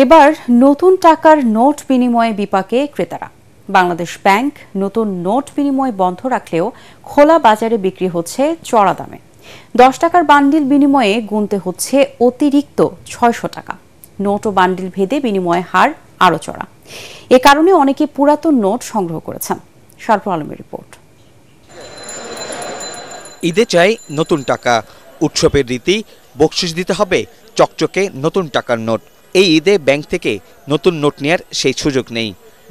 এবার নতুন টাকার নোট বিনিময়ে বিপাকে ক্রেতারা। বাংলাদেশ ব্যাংক নতুন নোট বিনিময় বন্ধ রাখলেও খোলা বাজারে বিক্রি হচ্ছে চড়া দামে। 10 টাকার বান্ডিল বিনিময়ে গুনতে হচ্ছে অতিরিক্ত 600 টাকা। নোট ও বান্ডিল ভেদে বিনিময় হার আরও চড়া। এ কারণে অনেকে পুরাতন নোট সংগ্রহ করেছেন। সরফর আলমের রিপোর্ট। ঈদে চাই নতুন টাকা, উৎসবের রীতি, বকশিশ দিতে হবে চকচকে নতুন টাকার নোট। এই ঈদে ব্যাংক থেকে নতুন নোট নেয়ার সেই সুযোগ নেই।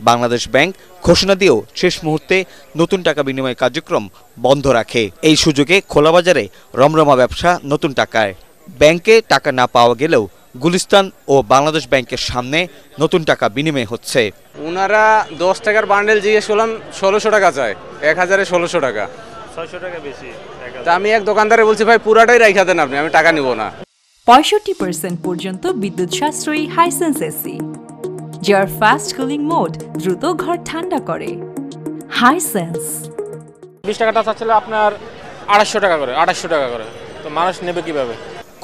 বাংলাদেশ ব্যাংক ঘোষণা দিয়েও শেষ মুহূর্তে নতুন টাকা বিনিময় কার্যক্রম বন্ধ রাখে। এই সুযোগে খোলা বাজারে রমরমা ব্যবসা নতুন টাকায়। ব্যাংকে টাকা না পাওয়া গেলেও গুলিস্তান ও বাংলাদেশ ব্যাংকের সামনে নতুন টাকা বিনিময় হচ্ছে। ওনারা 10 টাকার বান্ডেল জিজ্ঞেস করলাম 1600 টাকা চায়, 1000-এ 1600 টাকা, 600 টাকা বেশি। তা আমি এক দোকানদারে বলছি ভাই পুরাটাই রাইখা দেন আপনি, আমি টাকা নিব না। 65% পর্যন্ত বিদ্যুৎ সাশ্রয়ী হাইসেন্স এসি, যার ফাস্ট কুলিং মোড দ্রুত ঘর ঠান্ডা করে। হাইসেন্স 20 টাকাটা চাচ্ছিল আপনার 250 টাকা করে, 2800 টাকা করে, তো মানুষ নেবে কিভাবে?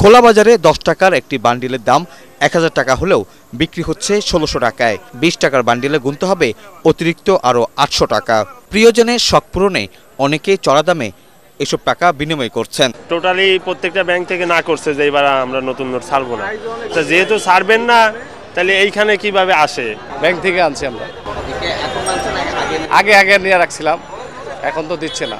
খোলা বাজারে 10 টাকার একটি বান্ডিলের দাম 1000 টাকা হলেও বিক্রি হচ্ছে 1600 টাকায়। 20 টাকার বান্ডিলে গুনতে হবে অতিরিক্ত আরও 800 টাকা। প্রিয়জনের শখ পূরণে অনেকেই চড়া দামে এসব টাকা বিনিময় করছেন। টোটালি প্রত্যেকটা ব্যাংক থেকে না করছে যে এবার আমরা নতুন নোট ছাড়বো না, তো যেহেতু ছাড়বেন না তাহলে এইখানে কিভাবে আসে? ব্যাংক থেকে আনছি আমরা। আগে নিয়ে রাখছিলাম, এখন তো দিচ্ছে না।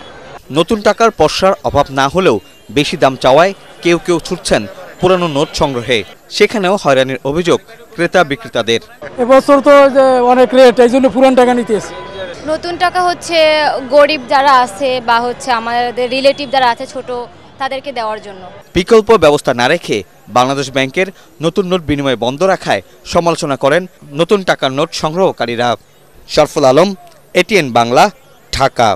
নতুন টাকার পয়সার অভাব না হলেও বেশি দাম চাওয়ায় কেউ ছুটছেন পুরানো নোট সংগ্রহে। সেখানেও হয়রানির অভিযোগ ক্রেতা বিক্রেতাদের। এবছর তো অনেক রেট, এই জন্য পুরান টাকা নিতেছে। নতুন টাকা হচ্ছে গরিব যারা আছে বা হচ্ছে আমাদের রিলেটিভ যারা আছে ছোট, তাদেরকে দেওয়ার জন্য। বিকল্প ব্যবস্থা না রেখে বাংলাদেশ ব্যাংকের নতুন নোট বিনিময় বন্ধ রাখায় সমালোচনা করেন নতুন টাকার নোট সংগ্রহকারীরা। শরফুল আলম, এটিএন বাংলা, ঢাকা।